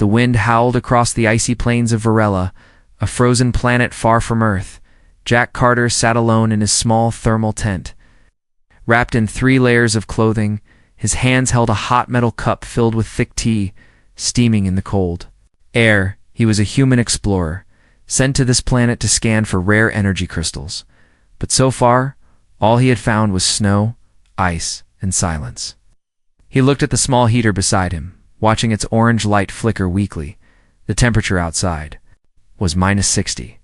The wind howled across the icy plains of Varela, a frozen planet far from Earth. Jack Carter sat alone in his small thermal tent. Wrapped in 3 layers of clothing, his hands held a hot metal cup filled with thick tea, steaming in the cold air. He was a human explorer, sent to this planet to scan for rare energy crystals. But so far, all he had found was snow, ice, and silence. He looked at the small heater beside him, watching its orange light flicker weakly. The temperature outside was -60.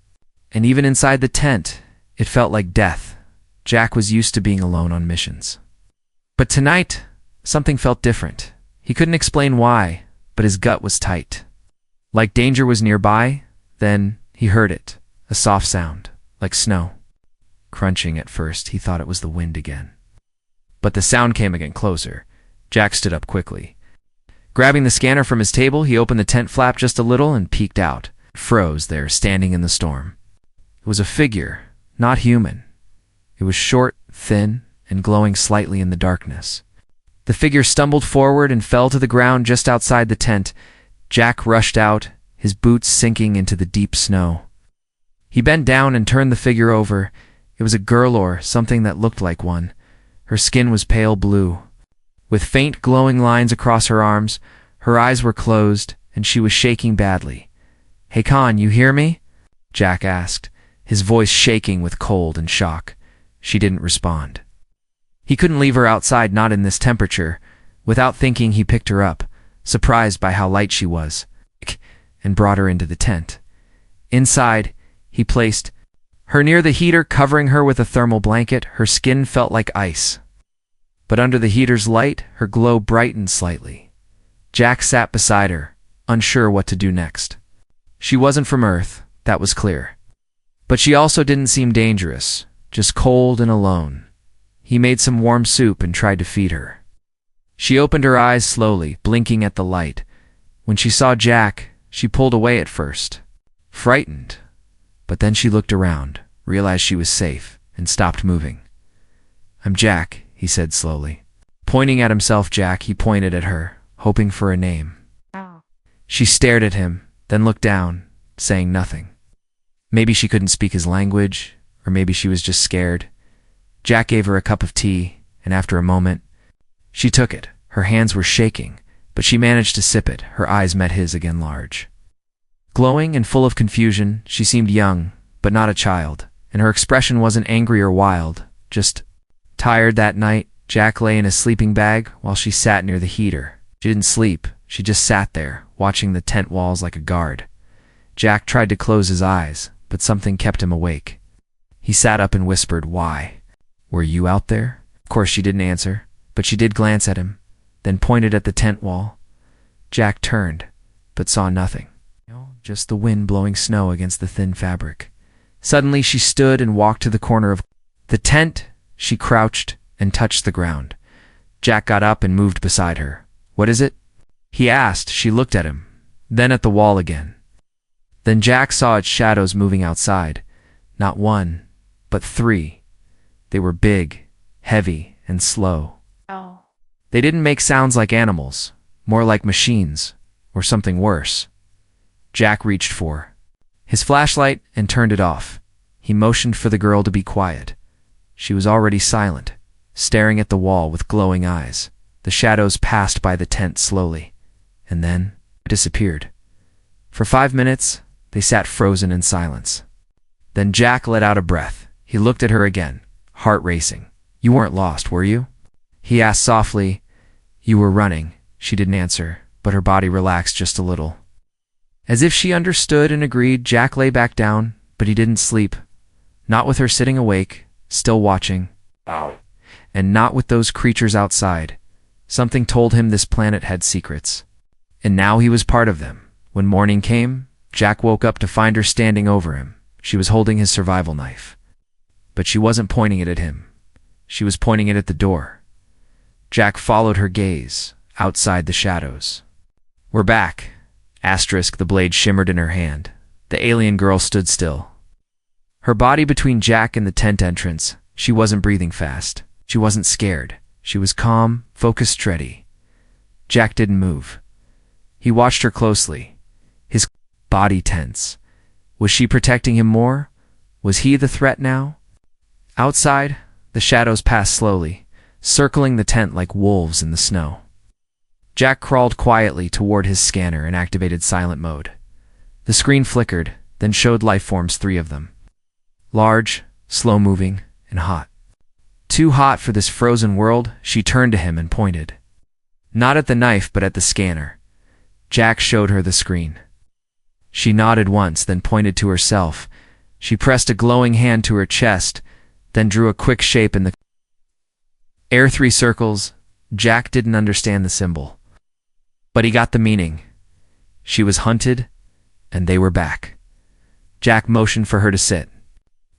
And even inside the tent, it felt like death. Jack was used to being alone on missions. But tonight, something felt different. He couldn't explain why, but his gut was tight. Like danger was nearby, then he heard it, a soft sound, like snow. Crunching at first, he thought it was the wind again. But the sound came again closer. Jack stood up quickly. Grabbing the scanner from his table, he opened the tent flap just a little and peeked out. It froze there, standing in the storm. It was a figure, not human. It was short, thin, and glowing slightly in the darkness. The figure stumbled forward and fell to the ground just outside the tent. Jack rushed out, his boots sinking into the deep snow. He bent down and turned the figure over. It was a girl or something that looked like one. Her skin was pale blue, with faint glowing lines across her arms. Her eyes were closed, and she was shaking badly. "Hey Khan, you hear me?" Jack asked, his voice shaking with cold and shock. She didn't respond. He couldn't leave her outside, not in this temperature. Without thinking, he picked her up, surprised by how light she was, and brought her into the tent. Inside, he placed her near the heater, covering her with a thermal blanket. Her skin felt like ice. But under the heater's light, her glow brightened slightly. Jack sat beside her, unsure what to do next. She wasn't from Earth, that was clear. But she also didn't seem dangerous, just cold and alone. He made some warm soup and tried to feed her. She opened her eyes slowly, blinking at the light. When she saw Jack, she pulled away at first, frightened. But then she looked around, realized she was safe, and stopped moving. "I'm Jack," he said slowly. Pointing at himself, Jack, he pointed at her, hoping for a name. She stared at him, then looked down, saying nothing. Maybe she couldn't speak his language, or maybe she was just scared. Jack gave her a cup of tea, and after a moment, she took it. Her hands were shaking, but she managed to sip it. Her eyes met his again, large. Glowing and full of confusion, she seemed young, but not a child, and her expression wasn't angry or wild, just tired. That night, Jack lay in a sleeping bag while she sat near the heater. She didn't sleep, she just sat there, watching the tent walls like a guard. Jack tried to close his eyes, but something kept him awake. He sat up and whispered, "Why? Were you out there?" Of course she didn't answer, but she did glance at him, then pointed at the tent wall. Jack turned, but saw nothing. Just the wind blowing snow against the thin fabric. Suddenly she stood and walked to the corner of the tent. She crouched and touched the ground. Jack got up and moved beside her. "What is it?" he asked. She looked at him, then at the wall again. Then Jack saw its shadows moving outside. Not one, but 3. They were big, heavy, and slow. They didn't make sounds like animals, more like machines, or something worse. Jack reached for his flashlight and turned it off. He motioned for the girl to be quiet. She was already silent, staring at the wall with glowing eyes. The shadows passed by the tent slowly, and then disappeared. For 5 minutes, they sat frozen in silence. Then Jack let out a breath. He looked at her again, heart racing. "You weren't lost, were you?" he asked softly. "You were running." She didn't answer, but her body relaxed just a little. As if she understood and agreed, Jack lay back down, but he didn't sleep. Not with her sitting awake, still watching. And not with those creatures outside. Something told him this planet had secrets. And now he was part of them. When morning came, Jack woke up to find her standing over him. She was holding his survival knife. But she wasn't pointing it at him. She was pointing it at the door. Jack followed her gaze, outside the shadows. "We're back." The blade shimmered in her hand. The alien girl stood still. Her body between Jack and the tent entrance. She wasn't breathing fast. She wasn't scared. She was calm, focused, steady. Jack didn't move. He watched her closely. body tense. Was she protecting him more? Was he the threat now? Outside, the shadows passed slowly, circling the tent like wolves in the snow. Jack crawled quietly toward his scanner and activated silent mode. The screen flickered, then showed life forms, 3 of them. Large, slow-moving, and hot. Too hot for this frozen world, she turned to him and pointed. Not at the knife, but at the scanner. Jack showed her the screen. She nodded once, then pointed to herself. She pressed a glowing hand to her chest, then drew a quick shape in the air, 3 circles. Jack didn't understand the symbol, but he got the meaning. She was hunted, and they were back. Jack motioned for her to sit,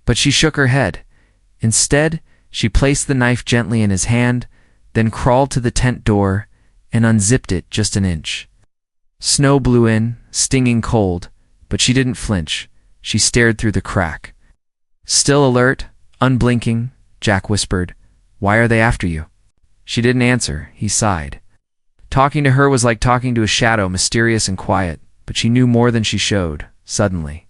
but she shook her head. Instead, she placed the knife gently in his hand, then crawled to the tent door and unzipped it just an inch. Snow blew in, stinging cold, but she didn't flinch. She stared through the crack. Still alert, unblinking, Jack whispered, "Why are they after you?" She didn't answer. He sighed. Talking to her was like talking to a shadow, mysterious and quiet, but she knew more than she showed, suddenly.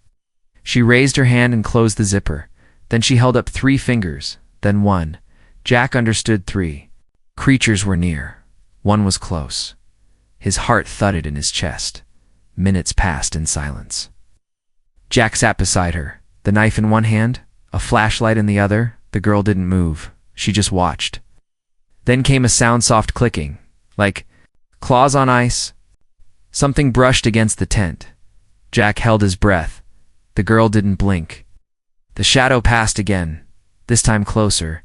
She raised her hand and closed the zipper. Then she held up 3 fingers, then 1. Jack understood 3. Creatures were near. 1 was close. His heart thudded in his chest. Minutes passed in silence. Jack sat beside her, the knife in one hand, a flashlight in the other. The girl didn't move. She just watched. Then came a sound, soft clicking, like claws on ice. Something brushed against the tent. Jack held his breath. The girl didn't blink. The shadow passed again, this time closer.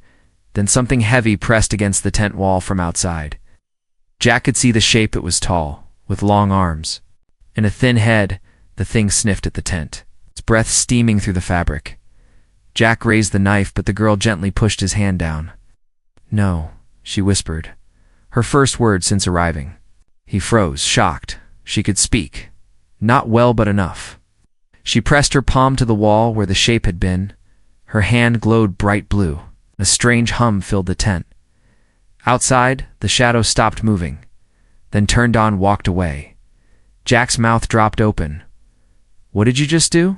Then something heavy pressed against the tent wall from outside. Jack could see the shape. It was tall, with long arms, and a thin head. The thing sniffed at the tent, its breath steaming through the fabric. Jack raised the knife, but the girl gently pushed his hand down. "No," she whispered, her first word since arriving. He froze, shocked. She could speak. Not well, but enough. She pressed her palm to the wall where the shape had been. Her hand glowed bright blue. A strange hum filled the tent. Outside, the shadow stopped moving, then turned on, walked away. Jack's mouth dropped open. "What did you just do?"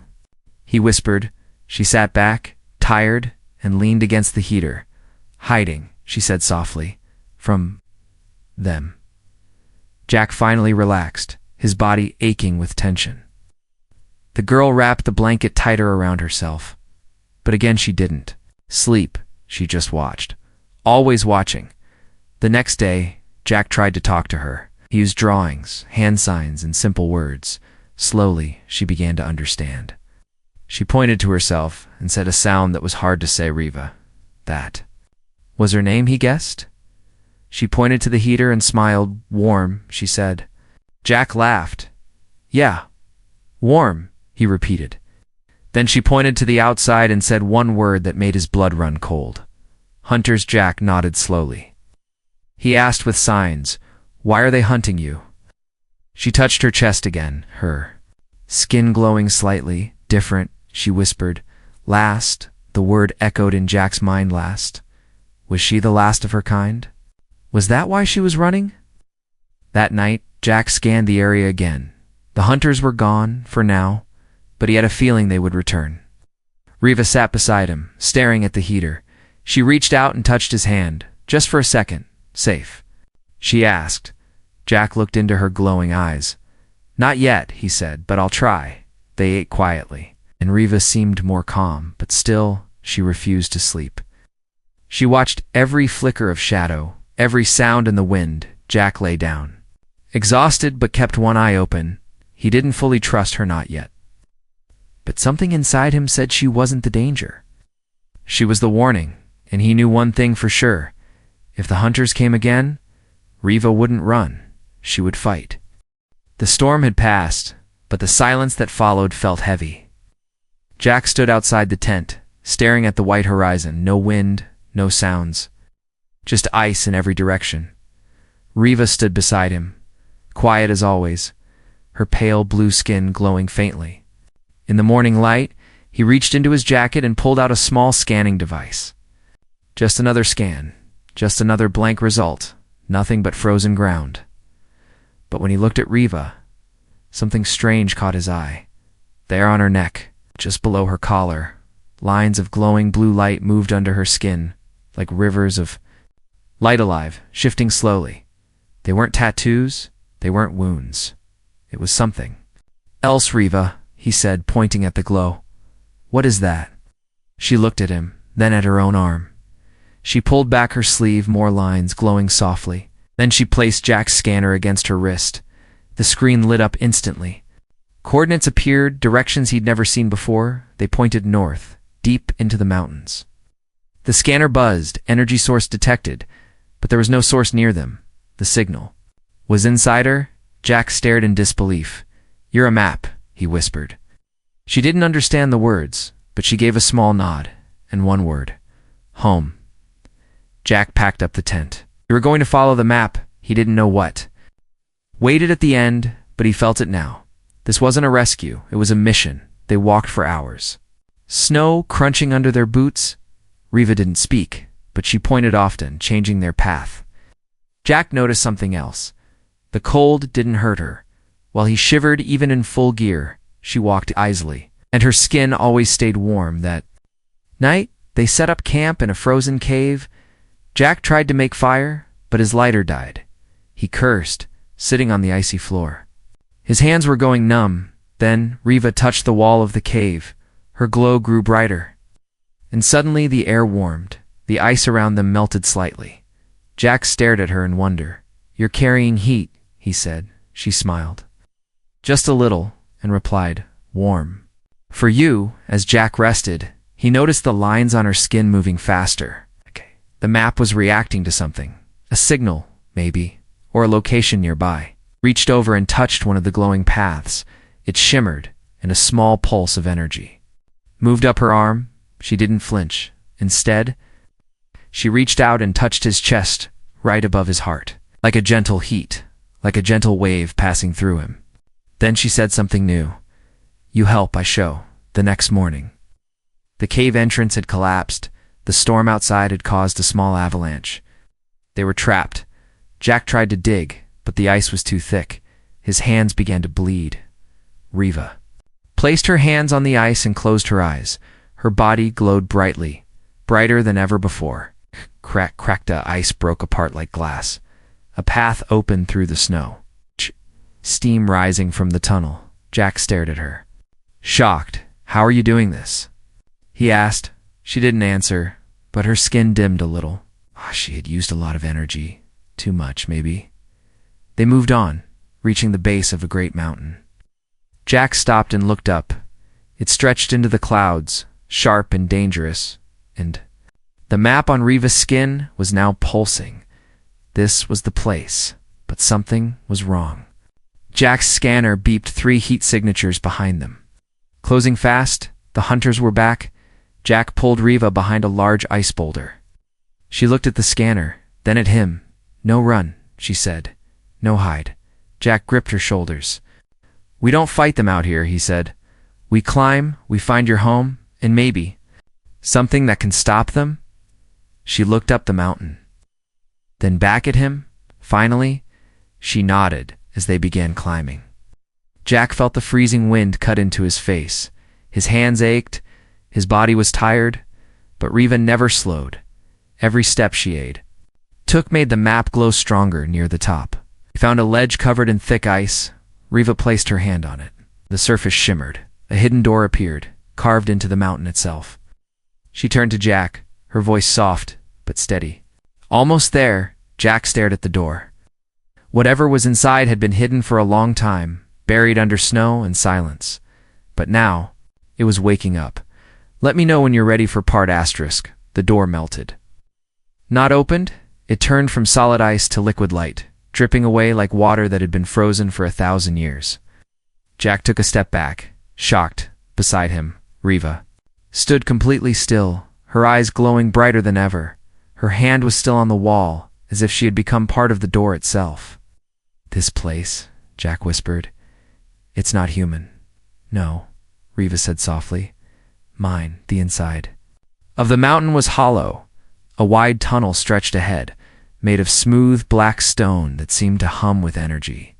he whispered. She sat back, tired, and leaned against the heater. "Hiding," she said softly, "from them." Jack finally relaxed, his body aching with tension. The girl wrapped the blanket tighter around herself. But again she didn't sleep. She just watched. Always watching. The next day, Jack tried to talk to her. He used drawings, hand signs, and simple words. Slowly, she began to understand. She pointed to herself and said a sound that was hard to say. "Riva." That was her name, he guessed. She pointed to the heater and smiled. "Warm," she said. Jack laughed. "Yeah, warm," he repeated. Then she pointed to the outside and said one word that made his blood run cold. "Hunters." Jack nodded slowly. He asked with signs, "Why are they hunting you?" She touched her chest again, her skin glowing slightly, different. She whispered, "Last." The word echoed in Jack's mind. Last. Was she the last of her kind? Was that why she was running? That night, Jack scanned the area again. The hunters were gone, for now, but he had a feeling they would return. Riva sat beside him, staring at the heater. She reached out and touched his hand, just for a second. "Safe?" she asked. Jack looked into her glowing eyes. "Not yet," he said, "but I'll try." They ate quietly, and Riva seemed more calm, but still, she refused to sleep. She watched every flicker of shadow, every sound in the wind. Jack lay down, exhausted, but kept one eye open. He didn't fully trust her, not yet. But something inside him said she wasn't the danger. She was the warning, and he knew one thing for sure. If the hunters came again, Riva wouldn't run. She would fight. The storm had passed, but the silence that followed felt heavy. Jack stood outside the tent, staring at the white horizon. No wind, no sounds. Just ice in every direction. Riva stood beside him, quiet as always, her pale blue skin glowing faintly. In the morning light, he reached into his jacket and pulled out a small scanning device. Just another scan, just another blank result, nothing but frozen ground. But when he looked at Riva, something strange caught his eye. There on her neck, just below her collar, lines of glowing blue light moved under her skin, like rivers of light alive, shifting slowly. They weren't tattoos, they weren't wounds. It was something else, Riva, he said, pointing at the glow. What is that? She looked at him, then at her own arm. She pulled back her sleeve, more lines glowing softly. Then she placed Jack's scanner against her wrist. The screen lit up instantly. Coordinates appeared, directions he'd never seen before. They pointed north, deep into the mountains. The scanner buzzed, energy source detected, but there was no source near them. The signal was inside her. Jack stared in disbelief. You're a map, he whispered. She didn't understand the words, but she gave a small nod, and one word. Home. Jack packed up the tent. They were going to follow the map, he didn't know what. Waited at the end, but he felt it now. This wasn't a rescue, it was a mission. They walked for hours. Snow crunching under their boots. Riva didn't speak, but she pointed often, changing their path. Jack noticed something else. The cold didn't hurt her. While he shivered even in full gear, she walked easily, and her skin always stayed warm. That night, they set up camp in a frozen cave. Jack tried to make fire, but his lighter died. He cursed, sitting on the icy floor. His hands were going numb. Then Riva touched the wall of the cave. Her glow grew brighter. And suddenly the air warmed. The ice around them melted slightly. Jack stared at her in wonder. You're carrying heat, he said. She smiled. Just a little, and replied, warm. For you, as Jack rested, he noticed the lines on her skin moving faster. The map was reacting to something. A signal, maybe, or a location nearby. Reached over and touched one of the glowing paths. It shimmered in a small pulse of energy. Moved up her arm. She didn't flinch. Instead, she reached out and touched his chest, right above his heart. Like a gentle heat, like a gentle wave passing through him. Then she said something new. You help, I show. The next morning. The cave entrance had collapsed. The storm outside had caused a small avalanche. They were trapped. Jack tried to dig, but the ice was too thick. His hands began to bleed. Riva placed her hands on the ice and closed her eyes. Her body glowed brightly, brighter than ever before. Crack, the ice broke apart like glass. A path opened through the snow. Steam rising from the tunnel. Jack stared at her. Shocked. How are you doing this? He asked. She didn't answer, but her skin dimmed a little. She had used a lot of energy. Too much, maybe. They moved on, reaching the base of a great mountain. Jack stopped and looked up. It stretched into the clouds, sharp and dangerous, and the map on Riva's skin was now pulsing. This was the place, but something was wrong. Jack's scanner beeped 3 heat signatures behind them. Closing fast, the hunters were back. Jack pulled Riva behind a large ice boulder. She looked at the scanner, then at him. No run, she said. No hide. Jack gripped her shoulders. We don't fight them out here, he said. We climb, we find your home, and maybe something that can stop them. She looked up the mountain. Then back at him. Finally, she nodded as they began climbing. Jack felt the freezing wind cut into his face. His hands ached. His body was tired, but Riva never slowed. Every step she took made the map glow stronger near the top. He found a ledge covered in thick ice. Riva placed her hand on it. The surface shimmered. A hidden door appeared, carved into the mountain itself. She turned to Jack, her voice soft but steady. Almost there, Jack stared at the door. Whatever was inside had been hidden for a long time, buried under snow and silence. But now, it was waking up. Let me know when you're ready for part asterisk. The door melted. Not opened, it turned from solid ice to liquid light, dripping away like water that had been frozen for 1,000 years. Jack took a step back, shocked. Beside him, Riva stood completely still, her eyes glowing brighter than ever. Her hand was still on the wall, as if she had become part of the door itself. This place, Jack whispered. It's not human. No, Riva said softly. Mine, the inside. Of the mountain was hollow. A wide tunnel stretched ahead, made of smooth black stone that seemed to hum with energy.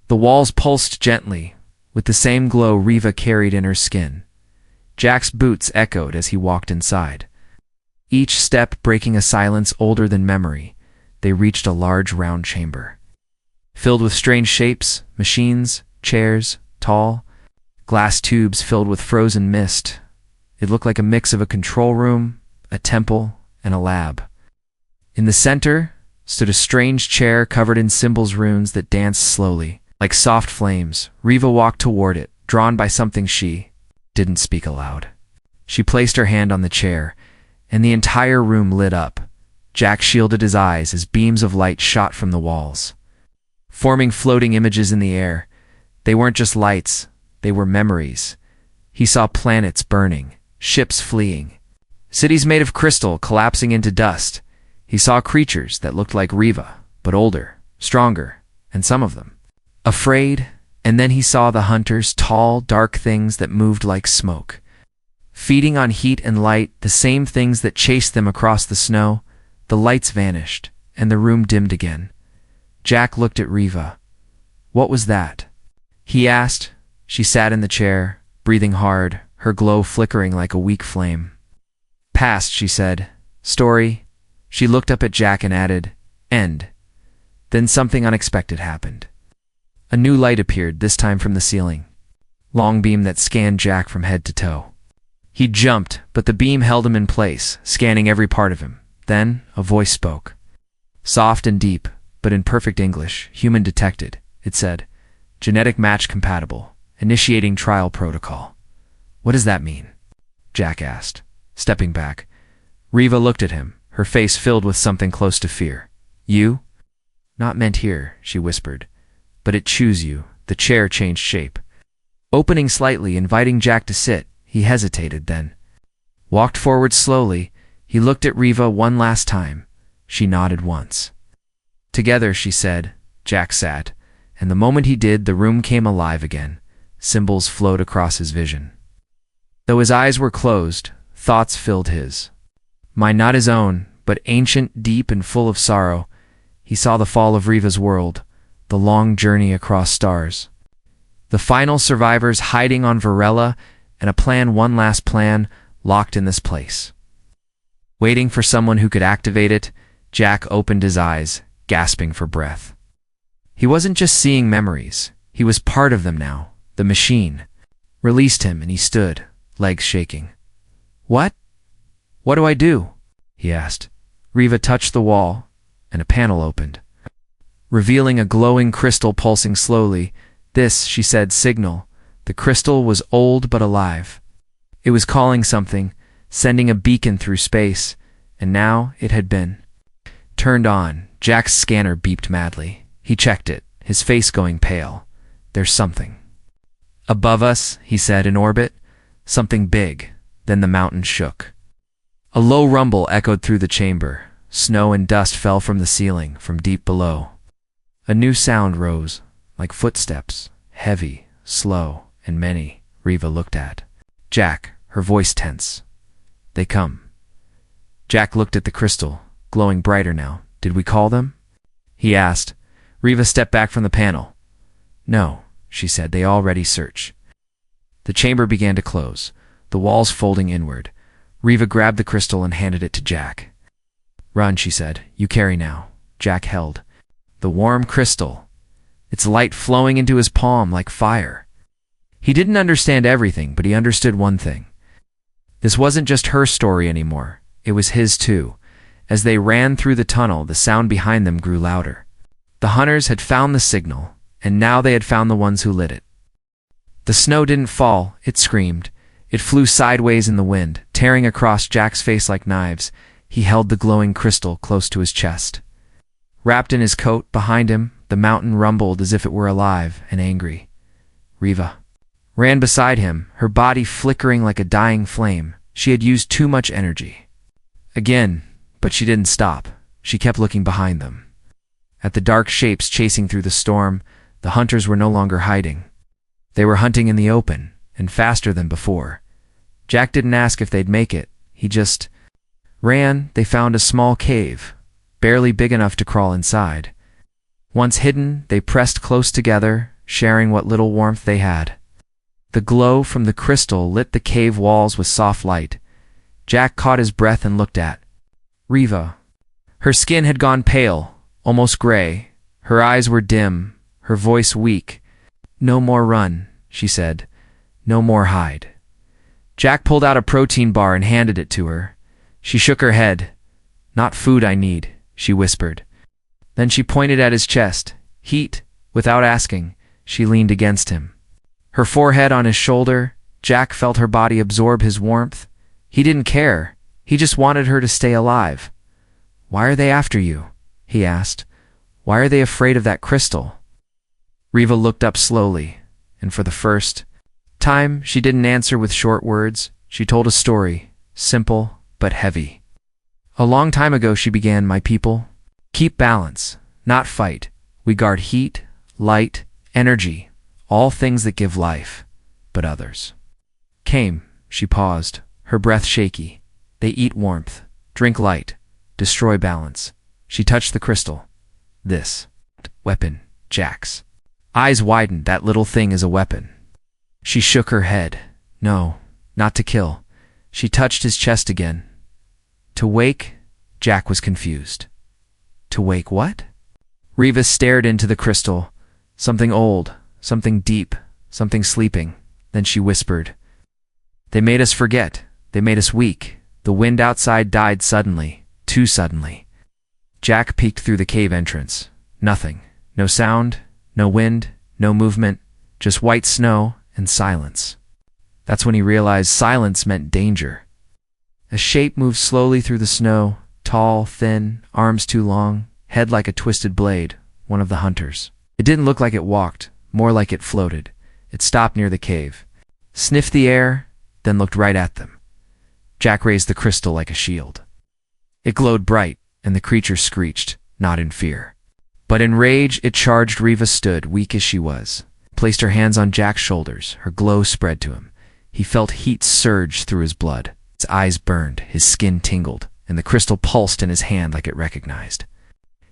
The walls pulsed gently, with the same glow Riva carried in her skin. Jack's boots echoed as he walked inside. Each step breaking a silence older than memory, they reached a large round chamber. Filled with strange shapes, machines, chairs, tall, glass tubes filled with frozen mist. It looked like a mix of a control room, a temple, and a lab. In the center stood a strange chair covered in symbols runes that danced slowly, like soft flames. Riva walked toward it, drawn by something she didn't speak aloud. She placed her hand on the chair, and the entire room lit up. Jack shielded his eyes as beams of light shot from the walls, forming floating images in the air. They weren't just lights, they were memories. He saw planets burning, ships fleeing, cities made of crystal collapsing into dust. He saw creatures that looked like Riva, but older, stronger, and some of them afraid. And then he saw the hunters, tall, dark things that moved like smoke, feeding on heat and light, the same things that chased them across the snow. The lights vanished, and the room dimmed again. Jack looked at Riva. "What was that?" he asked. She sat in the chair, breathing hard, her glow flickering like a weak flame. "Past," she said. "Story." She looked up at Jack and added, "End." Then something unexpected happened. A new light appeared, this time from the ceiling. Long beam that scanned Jack from head to toe. He jumped, but the beam held him in place, scanning every part of him. Then a voice spoke. Soft and deep, but in perfect English, human detected. It said, "Genetic match compatible. Initiating trial protocol." "What does that mean?" Jack asked, stepping back. Riva looked at him, her face filled with something close to fear. "You?" "Not meant here," she whispered. "But it chose you." The chair changed shape, opening slightly, inviting Jack to sit. He hesitated, then walked forward slowly. He looked at Riva one last time. She nodded once. "Together," she said. Jack sat, and the moment he did, the room came alive again. Symbols flowed across his vision. Though his eyes were closed, thoughts filled his mind, not his own, but ancient, deep, and full of sorrow. He saw the fall of Riva's world, the long journey across stars, the final survivors hiding on Varela, and a plan, one last plan, locked in this place. Waiting for someone who could activate it, Jack opened his eyes, gasping for breath. He wasn't just seeing memories, he was part of them now. The machine released him, and he stood, legs shaking. "What? What do I do?" he asked. Riva touched the wall, and a panel opened, revealing a glowing crystal pulsing slowly. "This," she said, "signal." The crystal was old but alive. It was calling something, sending a beacon through space, and now it had been turned on. Jack's scanner beeped madly. He checked it, his face going pale. "There's something above us," he said, "in orbit. Something big." Then the mountain shook. A low rumble echoed through the chamber. Snow and dust fell from the ceiling, from deep below. A new sound rose, like footsteps, heavy, slow, and many. Riva looked at Jack, her voice tense. "They come." Jack looked at the crystal, glowing brighter now. "Did we call them?" he asked. Riva stepped back from the panel. "No," she said, "they already search." The chamber began to close, the walls folding inward. Riva grabbed the crystal and handed it to Jack. "Run," she said. "You carry now." Jack held the warm crystal, its light flowing into his palm like fire. He didn't understand everything, but he understood one thing. This wasn't just her story anymore. It was his too. As they ran through the tunnel, the sound behind them grew louder. The hunters had found the signal, and now they had found the ones who lit it. The snow didn't fall, it screamed. It flew sideways in the wind, tearing across Jack's face like knives. He held the glowing crystal close to his chest. Wrapped in his coat, behind him, the mountain rumbled as if it were alive and angry. Riva ran beside him, her body flickering like a dying flame. She had used too much energy. Again, but she didn't stop. She kept looking behind them. At the dark shapes chasing through the storm, the hunters were no longer hiding. They were hunting in the open, and faster than before. Jack didn't ask if they'd make it. He just ran. They found a small cave, barely big enough to crawl inside. Once hidden, they pressed close together, sharing what little warmth they had. The glow from the crystal lit the cave walls with soft light. Jack caught his breath and looked at Riva. Her skin had gone pale, almost gray. Her eyes were dim, her voice weak. "No more run," she said. "No more hide." Jack pulled out a protein bar and handed it to her. She shook her head. "Not food I need," she whispered. Then she pointed at his chest. Heat. Without asking, she leaned against him. Her forehead on his shoulder. Jack felt her body absorb his warmth. He didn't care. He just wanted her to stay alive. "Why are they after you?" he asked. "Why are they afraid of that crystal?" Riva looked up slowly, and for the first time, she didn't answer with short words. She told a story, simple but heavy. "A long time ago," she began, "my people keep balance, not fight. We guard heat, light, energy, all things that give life, but others came." She paused, her breath shaky. "They eat warmth, drink light, destroy balance." She touched the crystal. "This weapon, Jack's." Eyes widened. "That little thing is a weapon." She shook her head. "No, not to kill." She touched his chest again. "To wake?" Jack was confused. "To wake what?" Riva stared into the crystal. Something old, something deep, something sleeping. Then she whispered, "They made us forget. They made us weak. The wind outside died suddenly, too suddenly." Jack peeked through the cave entrance. Nothing. No sound, no wind, no movement, just white snow and silence. That's when he realized silence meant danger. A shape moved slowly through the snow, tall, thin, arms too long, head like a twisted blade, one of the hunters. It didn't look like it walked, more like it floated. It stopped near the cave, sniffed the air, then looked right at them. Jack raised the crystal like a shield. It glowed bright, and the creature screeched, not in fear, but in rage. It charged. Riva stood, weak as she was, placed her hands on Jack's shoulders. Her glow spread to him. He felt heat surge through his blood. His eyes burned, his skin tingled, and the crystal pulsed in his hand like it recognized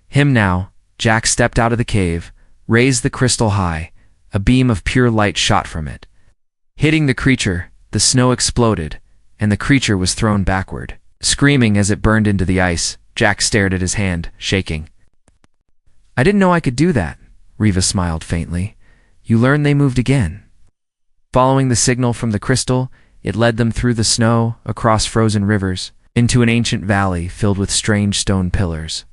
him now. Jack stepped out of the cave, raised the crystal high. A beam of pure light shot from it. Hitting the creature, the snow exploded, and the creature was thrown backward, screaming as it burned into the ice. Jack stared at his hand, shaking. "I didn't know I could do that," Riva smiled faintly. "You learned they moved again." Following the signal from the crystal, it led them through the snow, across frozen rivers, into an ancient valley filled with strange stone pillars.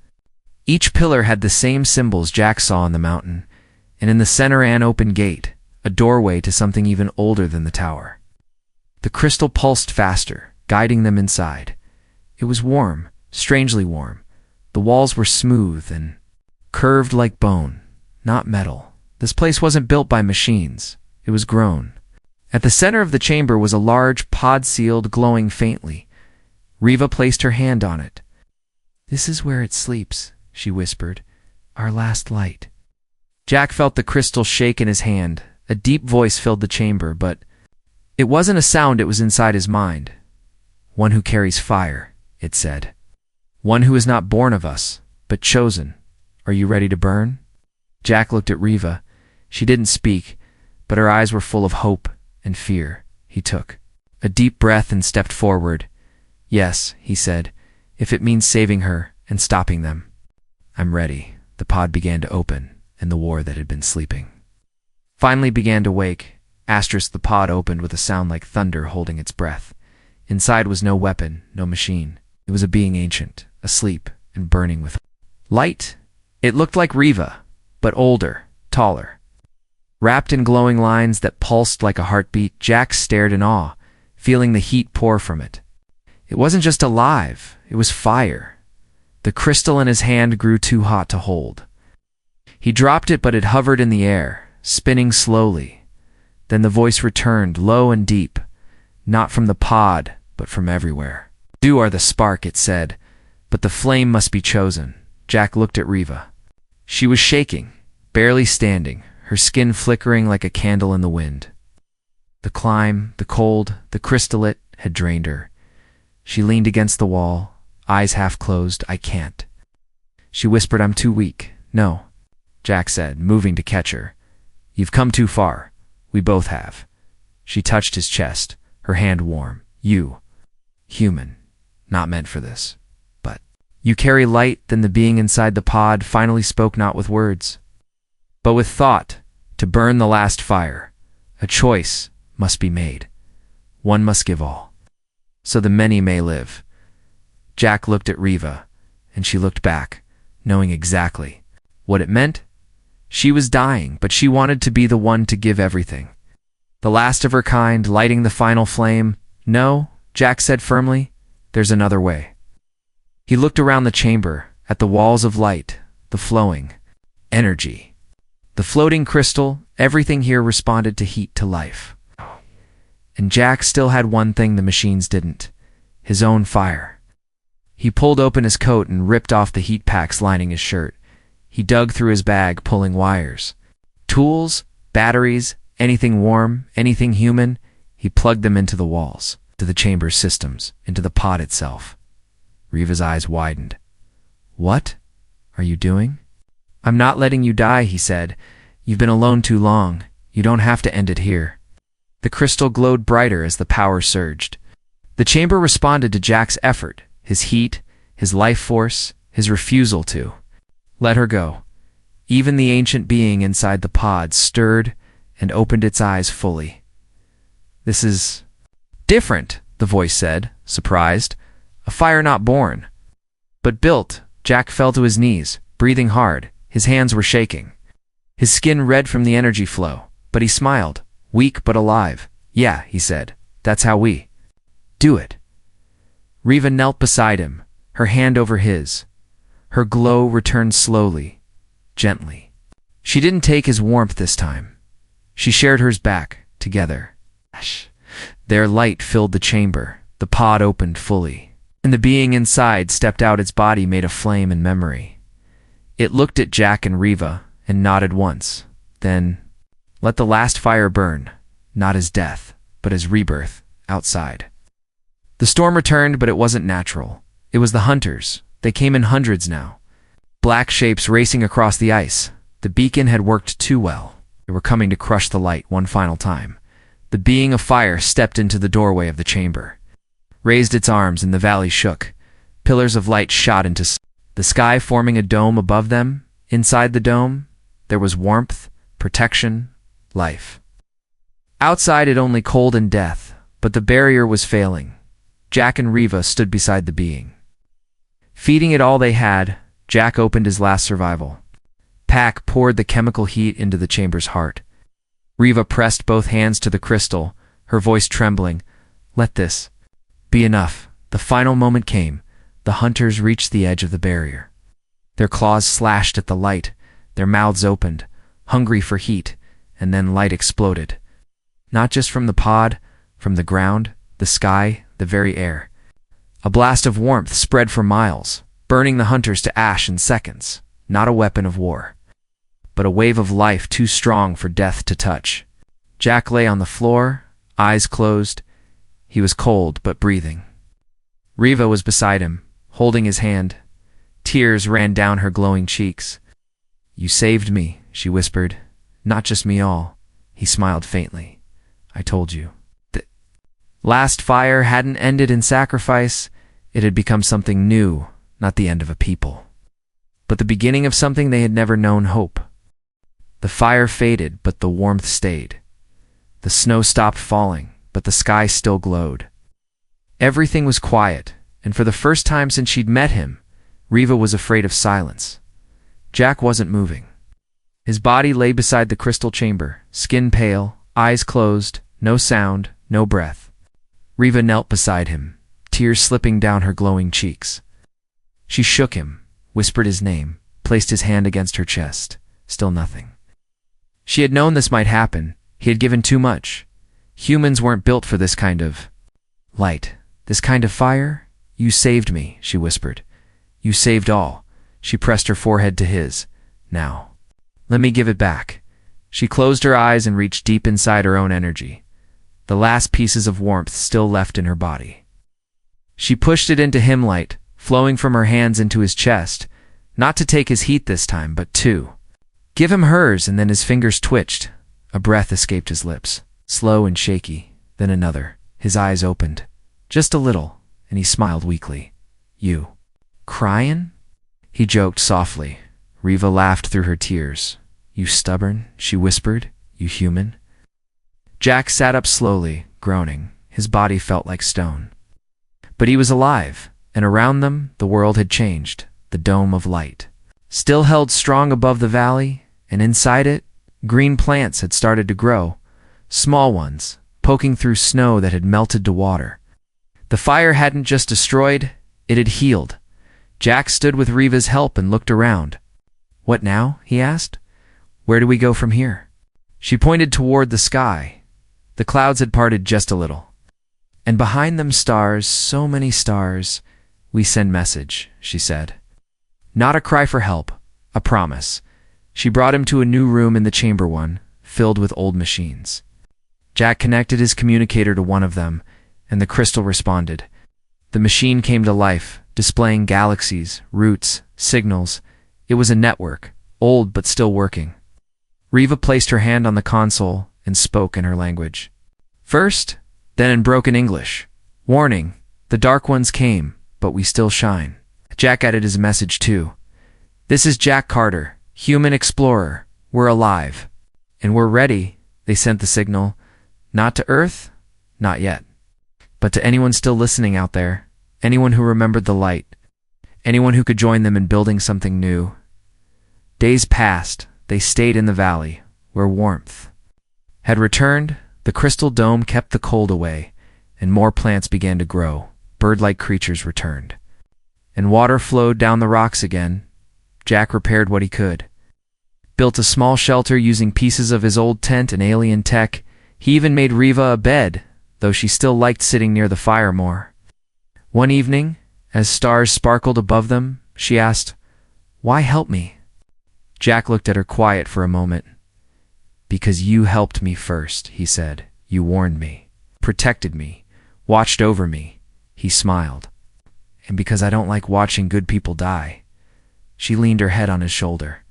Each pillar had the same symbols Jack saw on the mountain, and in the center an open gate, a doorway to something even older than the tower. The crystal pulsed faster, guiding them inside. It was warm, strangely warm. The walls were smooth and curved like bone, not metal. This place wasn't built by machines. It was grown. At the center of the chamber was a large pod sealed, glowing faintly. Riva placed her hand on it. "This is where it sleeps," she whispered. "Our last light." Jack felt the crystal shake in his hand. A deep voice filled the chamber, but it wasn't a sound. It was inside his mind. "One who carries fire," it said. "One who is not born of us, but chosen. Are you ready to burn?" Jack looked at Riva. She didn't speak, but her eyes were full of hope and fear. He took a deep breath and stepped forward. "Yes," he said, "if it means saving her and stopping them. I'm ready." The pod began to open, and the war that had been sleeping finally began to wake. The pod opened with a sound like thunder holding its breath. Inside was no weapon, no machine. It was a being ancient, asleep, and burning with light. It looked like Riva, but older, taller. Wrapped in glowing lines that pulsed like a heartbeat, Jack stared in awe, feeling the heat pour from it. It wasn't just alive, it was fire. The crystal in his hand grew too hot to hold. He dropped it, but it hovered in the air, spinning slowly. Then the voice returned, low and deep, not from the pod, but from everywhere. "You are the spark," it said, "but the flame must be chosen." Jack looked at Riva. She was shaking, barely standing, her skin flickering like a candle in the wind. The climb, the cold, the crystallite had drained her. She leaned against the wall, eyes half closed. "I can't." She whispered, "I'm too weak." "No," Jack said, moving to catch her. "You've come too far. We both have. She touched his chest, her hand warm. You, human, not meant for this. But you carry light. Then the being inside the pod finally spoke, not with words, but with thought, to burn the last fire. A choice must be made. One must give all, so the many may live. Jack looked at Riva, and she looked back, knowing exactly what it meant. She was dying, but she wanted to be the one to give everything. The last of her kind, lighting the final flame. No, Jack said firmly, there's another way. He looked around the chamber, at the walls of light, the flowing energy, the floating crystal. Everything here responded to heat, to life. And Jack still had one thing the machines didn't: his own fire. He pulled open his coat and ripped off the heat packs lining his shirt. He dug through his bag, pulling wires, tools, batteries, anything warm, anything human. He plugged them into the walls, to the chamber's systems, into the pod itself. Riva's eyes widened. What are you doing? I'm not letting you die, he said. You've been alone too long. You don't have to end it here. The crystal glowed brighter as the power surged. The chamber responded to Jack's effort, his heat, his life force, his refusal to let her go. Even the ancient being inside the pod stirred and opened its eyes fully. This is different, the voice said, surprised. A fire not born, but built. Jack fell to his knees, breathing hard. His hands were shaking, his skin red from the energy flow, but he smiled, weak but alive. Yeah, he said, that's how we do it. Riva knelt beside him, her hand over his. Her glow returned slowly, gently. She didn't take his warmth this time. She shared hers back, together. Their light filled the chamber. The pod opened fully, and the being inside stepped out, its body made a flame in memory. It looked at Jack and Riva and nodded once, then let the last fire burn, not as death, but as rebirth, outside. The storm returned, but it wasn't natural. It was the hunters. They came in hundreds now, black shapes racing across the ice. The beacon had worked too well. They were coming to crush the light one final time. The being of fire stepped into the doorway of the chamber, raised its arms, and the valley shook. Pillars of light shot into the sky, forming a dome above them. Inside the dome, there was warmth, protection, life. Outside it only cold and death, but the barrier was failing. Jack and Riva stood beside the being, feeding it all they had. Jack opened his last survival pack, poured the chemical heat into the chamber's heart. Riva pressed both hands to the crystal, her voice trembling. Let this be enough. The final moment came. The hunters reached the edge of the barrier. Their claws slashed at the light, their mouths opened, hungry for heat, and then light exploded. Not just from the pod, from the ground, the sky, the very air. A blast of warmth spread for miles, burning the hunters to ash in seconds. Not a weapon of war, but a wave of life too strong for death to touch. Jack lay on the floor, eyes closed. He was cold but breathing. Riva was beside him, holding his hand. Tears ran down her glowing cheeks. You saved me, she whispered. Not just me, all. He smiled faintly. I told you. The last fire hadn't ended in sacrifice. It had become something new, not the end of a people, but the beginning of something they had never known: hope. The fire faded, but the warmth stayed. The snow stopped falling, but the sky still glowed. Everything was quiet, and for the first time since she'd met him, Riva was afraid of silence. Jack wasn't moving. His body lay beside the crystal chamber, skin pale, eyes closed, no sound, no breath. Riva knelt beside him, tears slipping down her glowing cheeks. She shook him, whispered his name, placed his hand against her chest. Still nothing. She had known this might happen. He had given too much. Humans weren't built for this kind of light, this kind of fire. You saved me, she whispered. You saved all. She pressed her forehead to his. Now, let me give it back. She closed her eyes and reached deep inside her own energy, the last pieces of warmth still left in her body. She pushed it into him, light flowing from her hands into his chest, not to take his heat this time, but to give him hers. And then his fingers twitched. A breath escaped his lips. slow and shaky, then another. His eyes opened, just a little, and he smiled weakly. You crying? He joked softly. Riva laughed through her tears. You stubborn, she whispered. You human? Jack sat up slowly, groaning. His body felt like stone. But he was alive, and around them the world had changed. The dome of light still held strong above the valley, and inside it, green plants had started to grow, small ones, poking through snow that had melted to water. The fire hadn't just destroyed, it had healed. Jack stood with Riva's help and looked around. What now? He asked. Where do we go from here? She pointed toward the sky. The clouds had parted just a little. And behind them stars, so many stars. We send message, she said. Not a cry for help, a promise. She brought him to a new room in the chamber one, filled with old machines. Jack connected his communicator to one of them, and the crystal responded. The machine came to life, displaying galaxies, routes, signals. It was a network, old but still working. Riva placed her hand on the console and spoke in her language. First, then in broken English. Warning, the Dark Ones came, but we still shine. Jack added his message too. This is Jack Carter, human explorer. We're alive. And we're ready, they sent the signal. Not to Earth? Not yet. But to anyone still listening out there, anyone who remembered the light, anyone who could join them in building something new. Days passed, they stayed in the valley, where warmth had returned. The crystal dome kept the cold away, and more plants began to grow. Bird-like creatures returned. And water flowed down the rocks again. Jack repaired what he could. Built a small shelter using pieces of his old tent and alien tech. He even made Riva a bed, though she still liked sitting near the fire more. One evening, as stars sparkled above them, she asked, Why help me? Jack looked at her quiet for a moment. Because you helped me first, he said. You warned me, protected me, watched over me. He smiled. And because I don't like watching good people die. She leaned her head on his shoulder.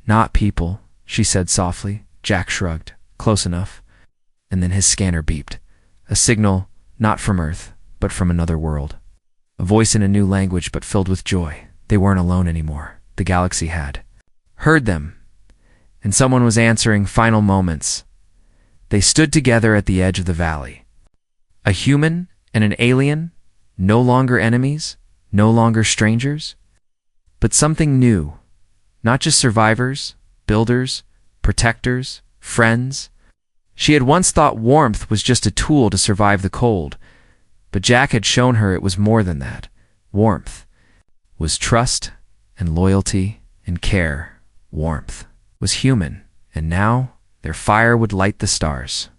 Not people, she said softly. Jack shrugged. Close enough. And then his scanner beeped. A signal, not from Earth, but from another world. A voice in a new language but filled with joy. They weren't alone anymore. The galaxy had heard them. And someone was answering. Final moments. They stood together at the edge of the valley. A human and an alien, no longer enemies, no longer strangers, but something new. Not just survivors, builders, protectors, friends. She had once thought warmth was just a tool to survive the cold, but Jack had shown her it was more than that. Warmth was trust and loyalty and care. Warmth was human, and now their fire would light the stars.